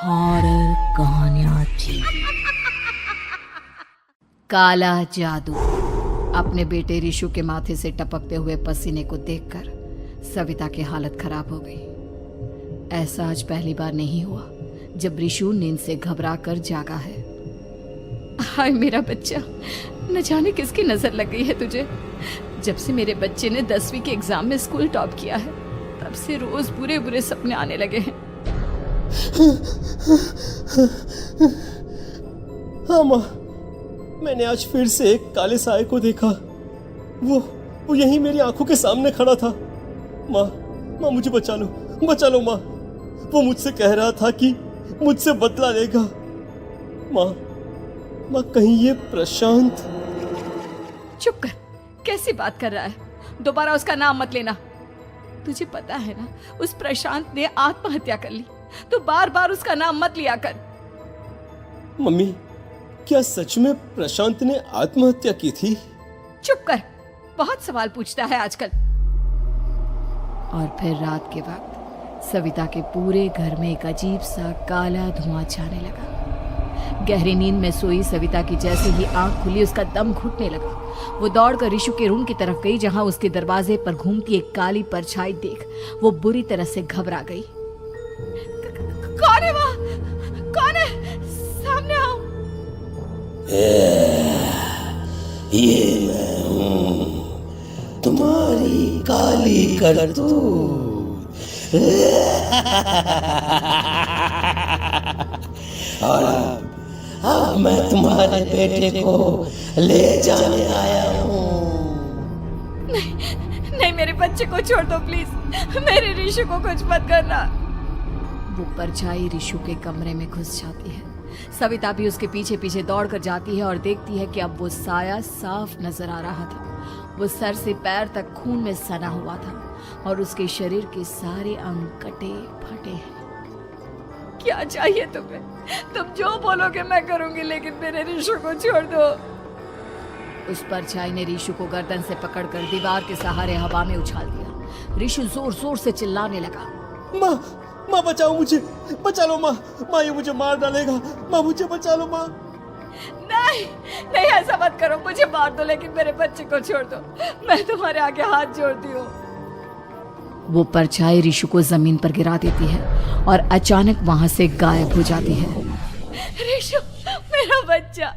Horror कहानियां थी। काला जादू। अपने बेटे रिशु के माथे से टपकते हुए पसीने को देखकर सविता की हालत खराब हो गई। ऐसा आज पहली बार नहीं हुआ जब रिशु नींद से घबराकर जागा है। हाय मेरा बच्चा, न जाने किसकी नजर लग गई है तुझे। जब से मेरे बच्चे ने 10वीं के एग्जाम में स्कूल टॉप किया है तब से रोज बुरे बुरे सपने आने लगे हैं। हाँ माँ, मैंने आज फिर से एक काले साए को देखा। वो यहीं मेरी आंखों के सामने खड़ा था। माँ मुझे बचा लो माँ। वो मुझसे कह रहा था कि मुझसे बदला लेगा। माँ कहीं ये प्रशांत। चुप कर, कैसी बात कर रहा है? दोबारा उसका नाम मत लेना। तुझे पता है ना, उस प्रशांत ने आत्महत्या कर ली, तो बार बार उसका नाम मत लिया कर। मम्मी, क्या सच में प्रशांत ने आत्महत्या की थी? चुप कर, बहुत सवाल पूछता है आजकल। और फिर रात के वक्त सविता के पूरे घर में एक अजीब सा काला धुआं छाने लगा। गहरी नींद में सोई सविता की जैसे ही आंख खुली उसका दम घुटने लगा। वो दौड़कर रिशु के रूम की तरफ गई जहां उसके दरवाजे पर घूमती एक काली परछाई देख वो बुरी तरह से घबरा गई। कौन है वहाँ? कौन है? सामने आओ। ये मैं हूँ, तुम्हारी काली करतूत। और अब मैं तुम्हारे बेटे को ले जाने आया हूँ। नहीं, मेरे बच्चे को छोड़ दो प्लीज। मेरे रिशु को कुछ मत करना। वो परछाई रिशु के कमरे में घुस जाती है। सविता भी उसके पीछे पीछे दौड़ कर जाती है और देखती है कि अब वो साया साफ नजर आ रहा था। वो सर से पैर तक खून में सना हुआ था और उसके शरीर के सारे अंग कटे फटे हैं। क्या चाहिए तुम्हें? तुम जो बोलोगे मैं करूंगी, लेकिन मेरे रिशु को छोड़ दो। उस परछाई ने रिशु को गर्दन से पकड़कर दीवार के सहारे हवा में उछाल दिया। रिशु जोर जोर से चिल्लाने लगा। माँ बचाओ मुझे, बचा लो माँ, ये मुझे मार डालेगा। माँ मुझे बचा लो माँ। नहीं ऐसा मत करो, मुझे मार दो लेकिन मेरे बच्चे को छोड़ दो। मैं तुम्हारे आगे हाथ जोड़ती हूँ। वो परछाई रिशु को जमीन पर गिरा देती है और अचानक वहां से गायब हो जाती है। रिशु, मेरा बच्चा,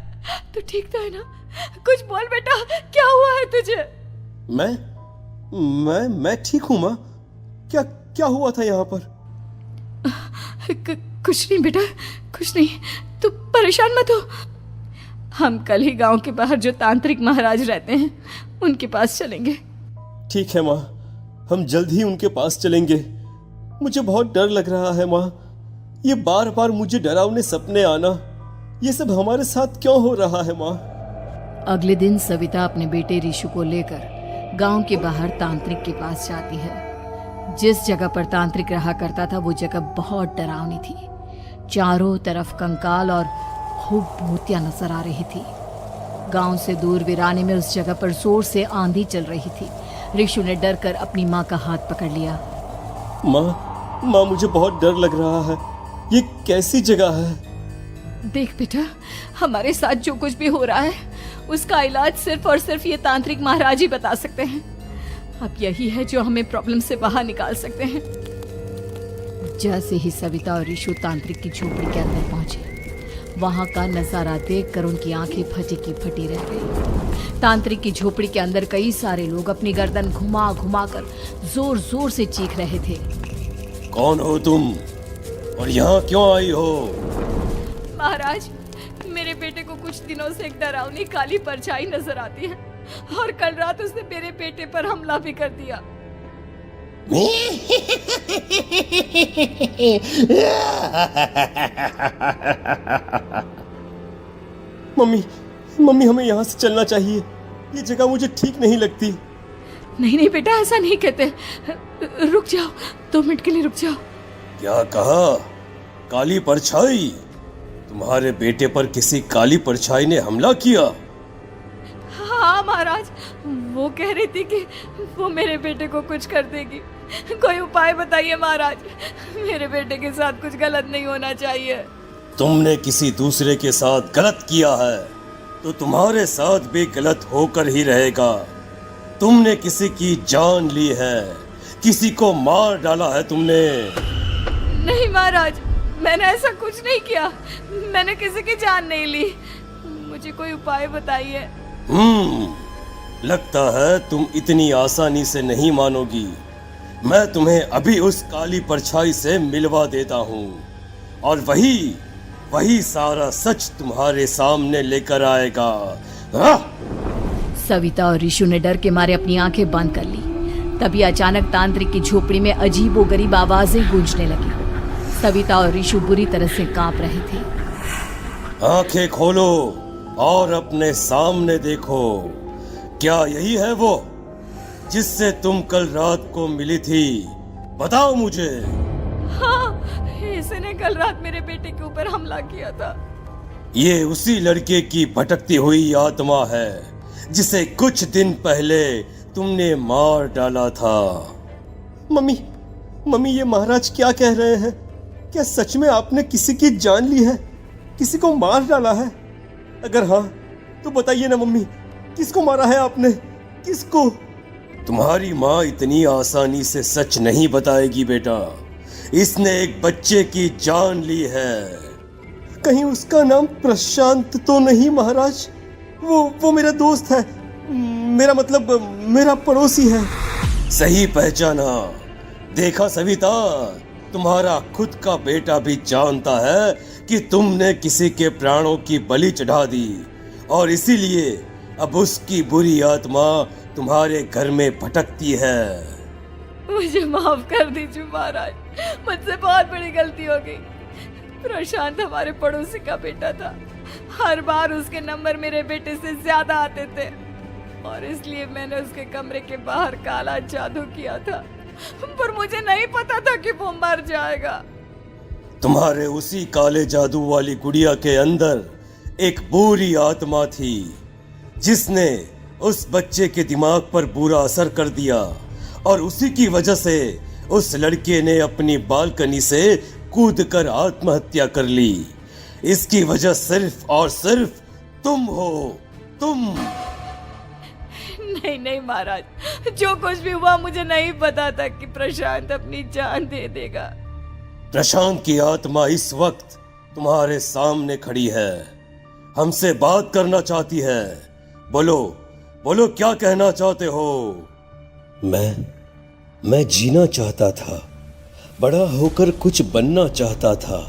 तू ठीक तो है ना? कुछ बोल बेटा, क्या हुआ है तुझे? मैं ठीक हूँ माँ। क्या हुआ था यहाँ पर? कुछ नहीं बेटा, कुछ नहीं। तू परेशान मत हो। हम कल ही गांव के बाहर जो तांत्रिक महाराज रहते हैं उनके पास चलेंगे। ठीक है माँ, हम जल्द ही उनके पास चलेंगे। मुझे बहुत डर लग रहा है माँ। ये बार बार मुझे डरावने सपने आना, ये सब हमारे साथ क्यों हो रहा है माँ? अगले दिन सविता अपने बेटे रिशु को लेकर गांव के बाहर तांत्रिक के पास जाती है। जिस जगह पर तांत्रिक रहा करता था वो जगह बहुत डरावनी थी। चारों तरफ कंकाल और खूब भूतियां नजर आ रही थी। गांव से दूर वीराने में उस जगह पर जोर से आंधी चल रही थी। रिशु ने डर कर अपनी माँ का हाथ पकड़ लिया। माँ मुझे बहुत डर लग रहा है। ये कैसी जगह है? देख बेटा, हमारे साथ जो कुछ भी हो रहा है उसका इलाज सिर्फ और सिर्फ ये तांत्रिक महाराज ही बता सकते हैं। अब यही है जो हमें प्रॉब्लम से बाहर निकाल सकते हैं। जैसे ही सविता और रिशु तांत्रिक की झोपड़ी के अंदर पहुंचे, वहां का नजारा देखकर उनकी आंखें फटी की फटी रह गई। तांत्रिक की झोपड़ी के अंदर कई सारे लोग अपनी गर्दन घुमा घुमा कर जोर जोर से चीख रहे थे। कौन हो तुम और यहाँ क्यों आई हो? महाराज, मेरे बेटे को कुछ दिनों से एक डरावनी काली परछाई नजर आती है और कल रात उसने मेरे बेटे पर हमला भी कर दिया। मम्मी हमें यहाँ से चलना चाहिए। ये जगह मुझे ठीक नहीं लगती। नहीं बेटा, ऐसा नहीं कहते। रुक जाओ, 2 मिनट के लिए रुक जाओ। क्या कहा? काली परछाई? तुम्हारे बेटे पर किसी काली परछाई ने हमला किया? हाँ महाराज, वो कह रही थी कि वो मेरे बेटे को कुछ कर देगी, कोई उपाय बताइए महाराज। मेरे बेटे के साथ कुछ गलत नहीं होना चाहिए। तुमने किसी दूसरे के साथ गलत किया है तो तुम्हारे साथ भी गलत होकर ही रहेगा। तुमने किसी की जान ली है, किसी को मार डाला है तुमने। नहीं महाराज, मैंने ऐसा कुछ नहीं किया। मैंने किसी की जान नहीं ली। मुझे कोई उपाय बताइए। लगता है तुम इतनी आसानी से नहीं मानोगी। मैं तुम्हें अभी उस काली परछाई से मिलवा देता हूँ और वही सारा सच तुम्हारे सामने लेकर आएगा। सविता और ऋषु ने डर के मारे अपनी आंखें बंद कर ली। तभी अचानक तांत्रिक की झोपड़ी में अजीबोगरीब आवाजें गूंजने लगी। सविता और ऋषु बुरी तरह से कांप रहे थे। आंखें खोलो और अपने सामने देखो। क्या यही है वो जिससे तुम कल रात को मिली थी? बताओ मुझे। हाँ, इसने कल रात मेरे बेटे के ऊपर हमला किया था। ये उसी लड़के की भटकती हुई आत्मा है जिसे कुछ दिन पहले तुमने मार डाला था। मम्मी ये महाराज क्या कह रहे हैं? क्या सच में आपने किसी की जान ली है, किसी को मार डाला है? अगर हाँ तो बताइए ना मम्मी, किसको मारा है आपने? किसको? तुम्हारी माँ इतनी आसानी से सच नहीं बताएगी बेटा। इसने एक बच्चे की जान ली है। कहीं उसका नाम प्रशांत तो नहीं महाराज? वो मेरा दोस्त है, मेरा पड़ोसी है। सही पहचाना। देखा सविता, तुम्हारा खुद का बेटा भी जानता है कि तुमने किसी के प्राणों की बलि चढ़ा दी और इसीलिए अब उसकी बुरी आत्मा तुम्हारे घर में भटकती है। मुझे माफ कर दीजिए महाराज, मुझसे बहुत बड़ी गलती हो गई। प्रशांत हमारे पड़ोसी का बेटा था। हर बार उसके नंबर मेरे बेटे से ज्यादा आते थे और इसलिए मैंने उसके कमरे के बाहर काला जादू किया था, पर मुझे नहीं पता था कि वो मर जाएगा। तुम्हारे उसी काले जादू वाली गुड़िया के अंदर एक बुरी आत्मा थी जिसने उस बच्चे के दिमाग पर बुरा असर कर दिया और उसी की वजह से उस लड़के ने अपनी बालकनी से कूदकर आत्महत्या कर ली। इसकी वजह सिर्फ और सिर्फ तुम हो, तुम। नहीं महाराज, जो कुछ भी हुआ मुझे नहीं पता था कि प्रशांत अपनी जान दे देगा। प्रशांत की आत्मा इस वक्त तुम्हारे सामने खड़ी है, हमसे बात करना चाहती है। बोलो क्या कहना चाहते हो? मैं जीना चाहता था, बड़ा होकर कुछ बनना चाहता था।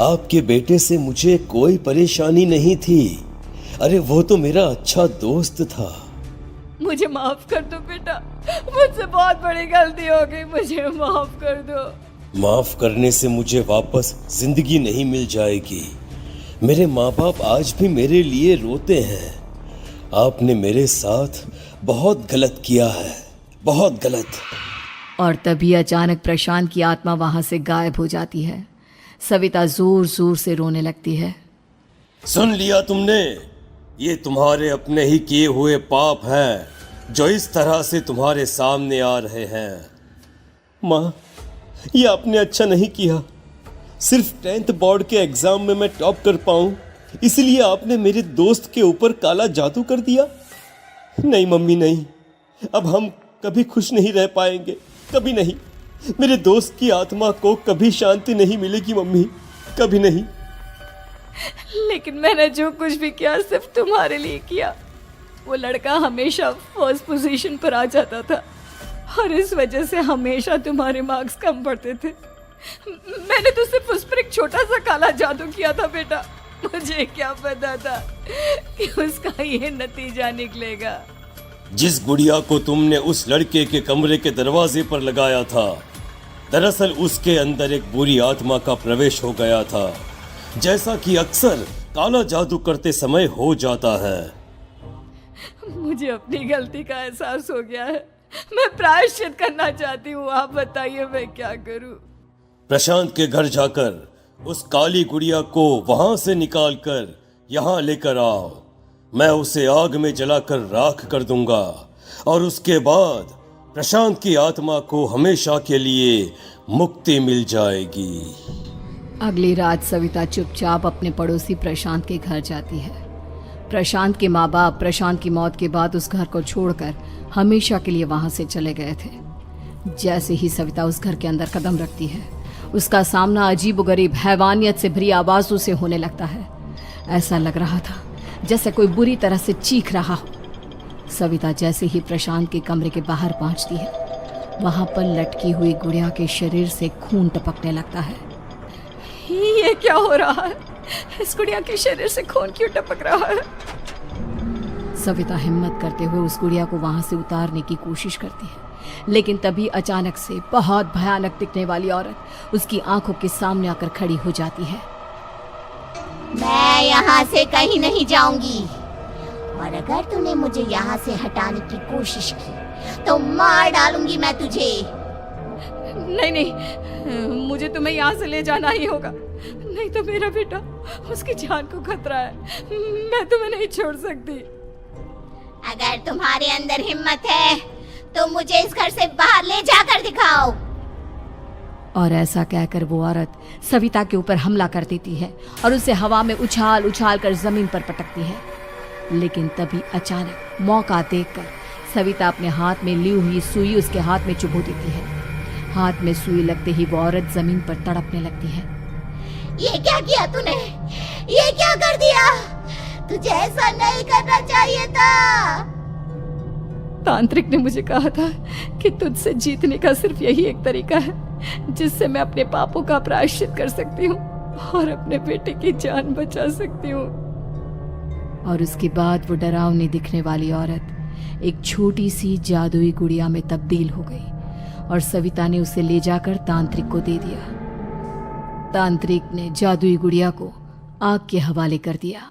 आपके बेटे से मुझे कोई परेशानी नहीं थी। अरे वो तो मेरा अच्छा दोस्त था। मुझे माफ कर दो बेटा, मुझसे बहुत बड़ी गलती हो गई, मुझे माफ कर दो। माफ करने से मुझे वापस जिंदगी नहीं मिल जाएगी। मेरे माँ बाप आज भी मेरे लिए रोते हैं। आपने मेरे साथ बहुत गलत किया है, बहुत गलत। और तभी अचानक प्रशांत की आत्मा वहां से गायब हो जाती है। सविता जोर जोर से रोने लगती है। सुन लिया तुमने? ये तुम्हारे अपने ही किए हुए पाप हैं जो इस तरह से तुम्हारे सामने आ रहे हैं। माँ, ये आपने अच्छा नहीं किया। सिर्फ 10th बोर्ड के एग्जाम में मैं टॉप कर पाऊं, इसलिए आपने मेरे दोस्त के ऊपर काला जादू कर दिया। नहीं मम्मी, नहीं, अब हम कभी खुश नहीं रह पाएंगे, कभी नहीं। मेरे दोस्त की आत्मा को कभी शांति नहीं मिलेगी मम्मी, कभी नहीं। लेकिन मैंने जो कुछ भी किया सिर्फ तुम्हारे लिए किया। वो लड़का हमेशा फर्स्ट पोजीशन पर आ जाता था और इस वजह से हमेशा तुम्हारे मार्क्स कम पड़ते थे। मैंने तो सिर्फ उस पर एक छोटा सा काला जादू किया था बेटा। मुझे क्या पता था कि उसका ये नतीजा निकलेगा। जिस गुड़िया को तुमने उस लड़के के कमरे के दरवाजे पर लगाया था, दरअसल उसके अंदर एक बुरी आत्मा का प्रवेश हो गया था, जैसा कि अक्सर काला जादू करते समय हो जाता है। मुझे अपनी गलती का एहसास हो गया है। मैं प्रायश्चित करना चाहती हूँ। आप बताइए मैं क्या करूँ? प्रशांत के घर जाकर उस काली गुड़िया को वहां से निकालकर यहाँ लेकर आओ। मैं उसे आग में जलाकर राख कर दूंगा और उसके बाद प्रशांत की आत्मा को हमेशा के लिए मुक्ति मिल जाएगी। अगली रात सविता चुपचाप अपने पड़ोसी प्रशांत के घर जाती है। प्रशांत के माँ बाप प्रशांत की मौत के बाद उस घर को छोड़कर हमेशा के लिए वहां से चले गए थे। जैसे ही सविता उस घर के अंदर कदम रखती है, उसका सामना अजीबोगरीब हैवानियत से भरी आवाजों से होने लगता है। ऐसा लग रहा था जैसे कोई बुरी तरह से चीख रहा हो। सविता जैसे ही प्रशांत के कमरे के बाहर पहुंचती है, वहां पर लटकी हुई गुड़िया के शरीर से खून टपकने लगता है। ये क्या हो रहा है? इस गुड़िया के शरीर से खून क्यों टपक रहा है? सविता हिम्मत करते हुए उस गुड़िया को वहां से उतारने की कोशिश करती है, लेकिन तभी अचानक से बहुत भयानक दिखने वाली औरत उसकी आंखों के सामने आकर खड़ी हो जाती है। मैं यहाँ से कहीं नहीं जाऊंगी, और अगर तूने मुझे यहाँ से हटाने की कोशिश की तो मार डालूंगी मैं तुझे। नहीं नहीं, मुझे तुम्हें यहाँ से ले जाना ही होगा, नहीं तो मेरा बेटा, उसकी जान को खतरा है। मैं तुम्हें नहीं छोड़ सकती। अगर तुम्हारे अंदर हिम्मत है तो मुझे इस घर से बाहर ले जाकर दिखाओ। और ऐसा कहकर वो औरत सविता के ऊपर हमला कर देती है और उसे हवा में उछाल उछाल कर जमीन पर पटकती है। लेकिन तभी अचानक मौका देखकर सविता अपने हाथ में ली हुई सुई उसके हाथ में चुभो देती है। हाथ में सुई लगते ही वो औरत जमीन पर तड़पने लगती है। ये क्या किया तूने? ये क्या कर दिया? तुझे ऐसा नहीं करना चाहिए था। तांत्रिक ने मुझे कहा था कि तुझसे जीतने का सिर्फ यही एक तरीका है जिससे मैं अपने पापों का प्रायश्चित कर सकती हूँ और अपने बेटे की जान बचा सकती हूँ। और उसके बाद वो डरावनी दिखने वाली औरत एक छोटी सी जादुई गुड़िया में तब्दील हो गई और सविता ने उसे ले जाकर तांत्रिक को दे दिया। तांत्रिक ने जादुई गुड़िया को आग के हवाले कर दिया।